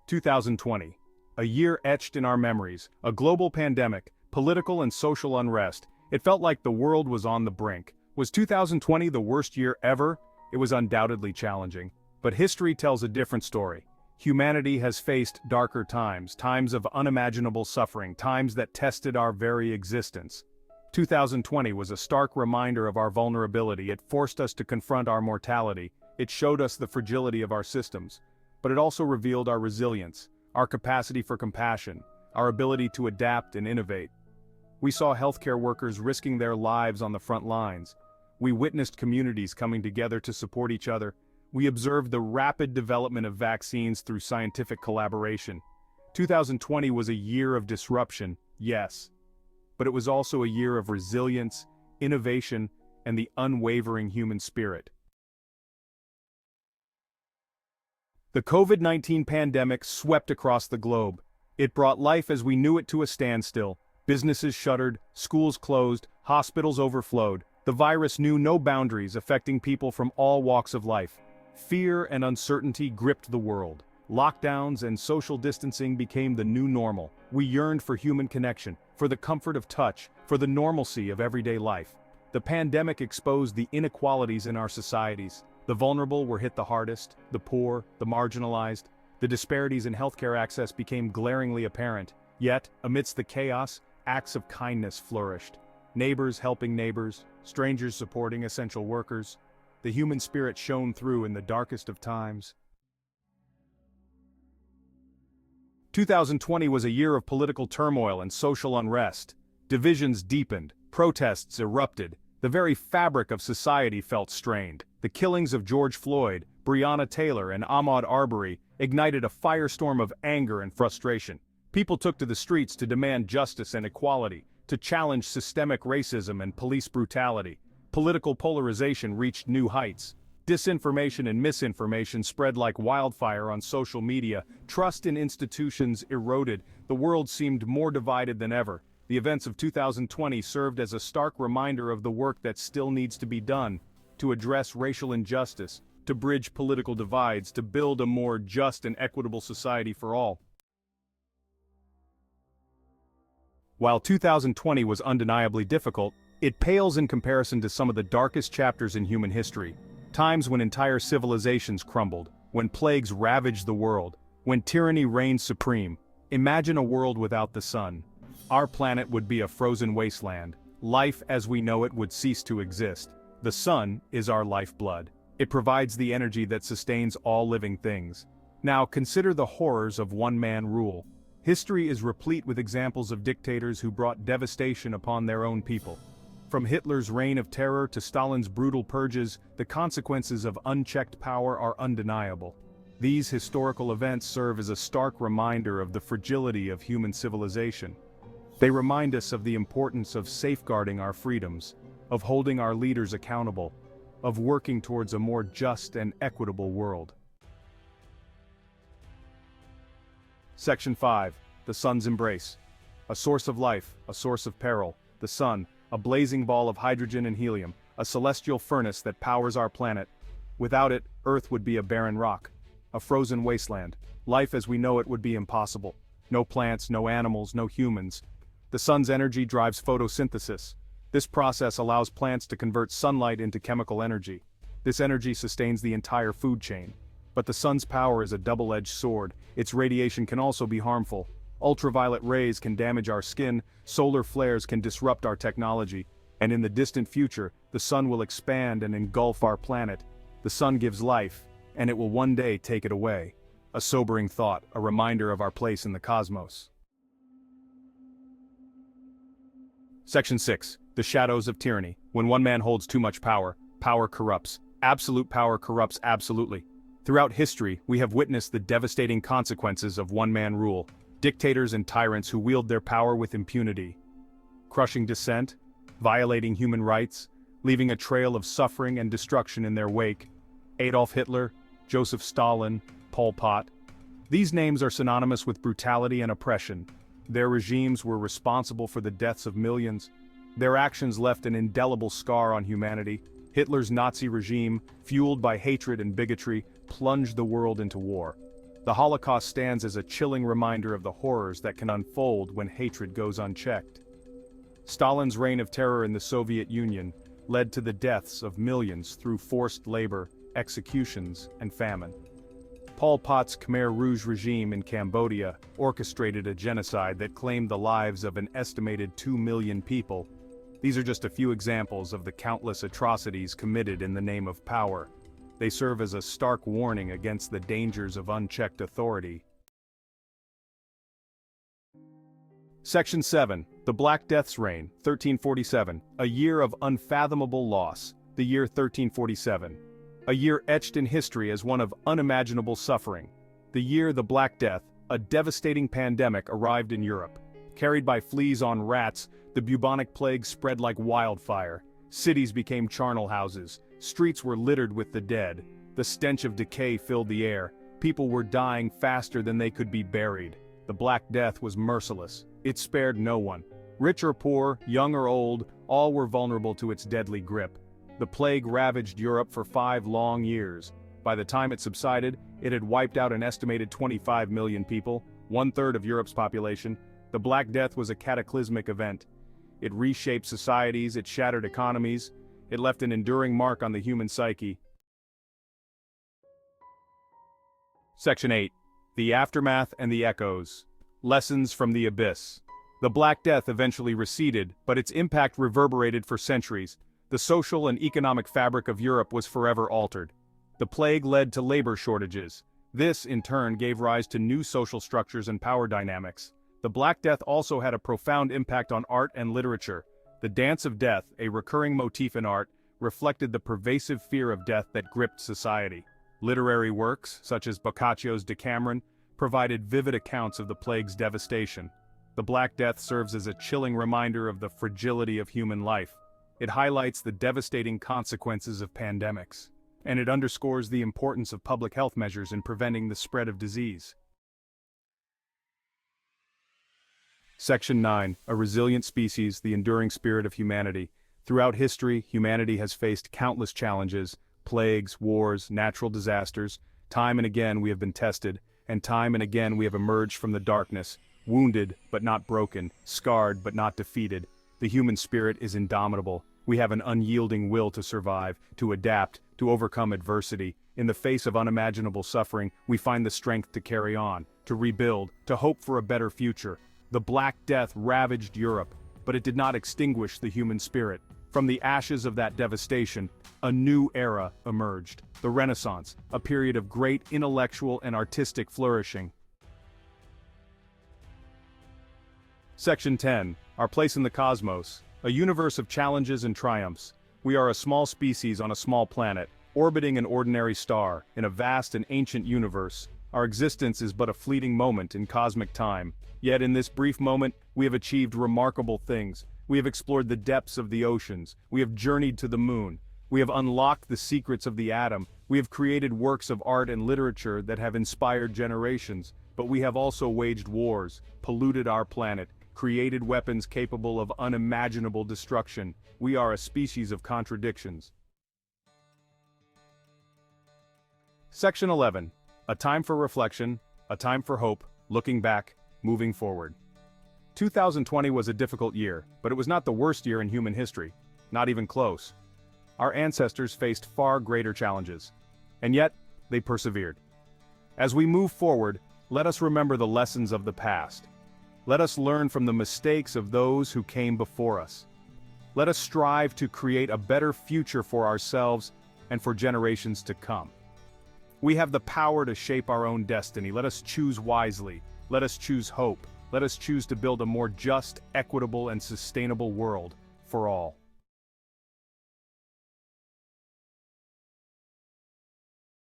2020. A year etched in our memories, a global pandemic, political and social unrest. It felt like the world was on the brink. Was 2020 the worst year ever? It was undoubtedly challenging. But history tells a different story. Humanity has faced darker times, times of unimaginable suffering, times that tested our very existence. 2020 was a stark reminder of our vulnerability. It forced us to confront our mortality. It showed us the fragility of our systems. But it also revealed our resilience, our capacity for compassion, our ability to adapt and innovate. We saw healthcare workers risking their lives on the front lines. We witnessed communities coming together to support each other. We observed the rapid development of vaccines through scientific collaboration. 2020 was a year of disruption, yes. But it was also a year of resilience, innovation, and the unwavering human spirit. The COVID-19 pandemic swept across the globe. It brought life as we knew it to a standstill. Businesses shuttered, schools closed, hospitals overflowed. The virus knew no boundaries, affecting people from all walks of life. Fear and uncertainty gripped the world. Lockdowns and social distancing became the new normal. We yearned for human connection, for the comfort of touch, for the normalcy of everyday life. The pandemic exposed the inequalities in our societies. The vulnerable were hit the hardest, the poor, the marginalized. The disparities in healthcare access became glaringly apparent. Yet, amidst the chaos, acts of kindness flourished. Neighbors helping neighbors, strangers supporting essential workers. The human spirit shone through in the darkest of times. 2020 was a year of political turmoil and social unrest. Divisions deepened, protests erupted. The very fabric of society felt strained. The killings of George Floyd, Breonna Taylor, and Ahmaud Arbery ignited a firestorm of anger and frustration. People took to the streets to demand justice and equality, to challenge systemic racism and police brutality. Political polarization reached new heights. Disinformation and misinformation spread like wildfire on social media. Trust in institutions eroded. The world seemed more divided than ever. The events of 2020 served as a stark reminder of the work that still needs to be done to address racial injustice, to bridge political divides, to build a more just and equitable society for all. While 2020 was undeniably difficult, it pales in comparison to some of the darkest chapters in human history. Times when entire civilizations crumbled, when plagues ravaged the world, when tyranny reigned supreme. Imagine a world without the sun. Our planet would be a frozen wasteland. Life as we know it would cease to exist. The sun is our lifeblood. It provides the energy that sustains all living things. Now consider the horrors of one-man rule. History is replete with examples of dictators who brought devastation upon their own people. From Hitler's reign of terror to Stalin's brutal purges, the consequences of unchecked power are undeniable. These historical events serve as a stark reminder of the fragility of human civilization. They remind us of the importance of safeguarding our freedoms, of holding our leaders accountable, of working towards a more just and equitable world. Section 5. The Sun's Embrace. A source of life, a source of peril. The sun, a blazing ball of hydrogen and helium, a celestial furnace that powers our planet. Without it, Earth would be a barren rock, a frozen wasteland. Life as we know it would be impossible. No plants, no animals, no humans. The sun's energy drives photosynthesis. This process allows plants to convert sunlight into chemical energy. This energy sustains the entire food chain. But the sun's power is a double-edged sword. Its radiation can also be harmful. Ultraviolet rays can damage our skin, solar flares can disrupt our technology, and in the distant future, the sun will expand and engulf our planet. The sun gives life, and it will one day take it away. A sobering thought, a reminder of our place in the cosmos. Section 6. The Shadows of Tyranny. When one man holds too much power, power corrupts. Absolute power corrupts absolutely. Throughout history, we have witnessed the devastating consequences of one-man rule. Dictators and tyrants who wield their power with impunity, crushing dissent, violating human rights, leaving a trail of suffering and destruction in their wake. Adolf Hitler, Joseph Stalin, Pol Pot. These names are synonymous with brutality and oppression. Their regimes were responsible for the deaths of millions. Their actions left an indelible scar on humanity. Hitler's Nazi regime, fueled by hatred and bigotry, plunged the world into war. The Holocaust stands as a chilling reminder of the horrors that can unfold when hatred goes unchecked. Stalin's reign of terror in the Soviet Union led to the deaths of millions through forced labor, executions, and famine. Pol Pot's Khmer Rouge regime in Cambodia orchestrated a genocide that claimed the lives of an estimated 2 million people. These are just a few examples of the countless atrocities committed in the name of power. They serve as a stark warning against the dangers of unchecked authority. Section 7. The Black Death's Reign, 1347, a year of unfathomable loss, the year 1347. A year etched in history as one of unimaginable suffering. The year the Black Death, a devastating pandemic, arrived in Europe. Carried by fleas on rats, the bubonic plague spread like wildfire. Cities became charnel houses. Streets were littered with the dead. The stench of decay filled the air. People were dying faster than they could be buried. The Black Death was merciless. It spared no one. Rich or poor, young or old, all were vulnerable to its deadly grip. The plague ravaged Europe for 5 long years. By the time it subsided, it had wiped out an estimated 25 million people, 1/3 of Europe's population. The Black Death was a cataclysmic event. It reshaped societies, it shattered economies, it left an enduring mark on the human psyche. Section 8. The Aftermath and the Echoes. Lessons from the Abyss. The Black Death eventually receded, but its impact reverberated for centuries. The social and economic fabric of Europe was forever altered. The plague led to labor shortages. This, in turn, gave rise to new social structures and power dynamics. The Black Death also had a profound impact on art and literature. The Dance of Death, a recurring motif in art, reflected the pervasive fear of death that gripped society. Literary works, such as Boccaccio's Decameron, provided vivid accounts of the plague's devastation. The Black Death serves as a chilling reminder of the fragility of human life. It highlights the devastating consequences of pandemics, and it underscores the importance of public health measures in preventing the spread of disease. Section 9. A resilient species, the enduring spirit of humanity. Throughout history, humanity has faced countless challenges, plagues, wars, natural disasters. Time and again we have been tested, and time and again we have emerged from the darkness, wounded but not broken, scarred but not defeated. The human spirit is indomitable. We have an unyielding will to survive, to adapt, to overcome adversity. In the face of unimaginable suffering, we find the strength to carry on, to rebuild, to hope for a better future. The Black Death ravaged Europe, but it did not extinguish the human spirit. From the ashes of that devastation, a new era emerged. The Renaissance, a period of great intellectual and artistic flourishing. Section 10. Our place in the cosmos. A universe of challenges and triumphs. We are a small species on a small planet, orbiting an ordinary star, in a vast and ancient universe. Our existence is but a fleeting moment in cosmic time. Yet in this brief moment, we have achieved remarkable things. We have explored the depths of the oceans. We have journeyed to the moon. We have unlocked the secrets of the atom. We have created works of art and literature that have inspired generations. But we have also waged wars, polluted our planet, created weapons capable of unimaginable destruction. We are a species of contradictions. Section 11. A time for reflection, a time for hope, looking back, moving forward. 2020 was a difficult year, but it was not the worst year in human history. Not even close. Our ancestors faced far greater challenges. And yet, they persevered. As we move forward, let us remember the lessons of the past. Let us learn from the mistakes of those who came before us. Let us strive to create a better future for ourselves and for generations to come. We have the power to shape our own destiny. Let us choose wisely. Let us choose hope. Let us choose to build a more just, equitable, and sustainable world for all.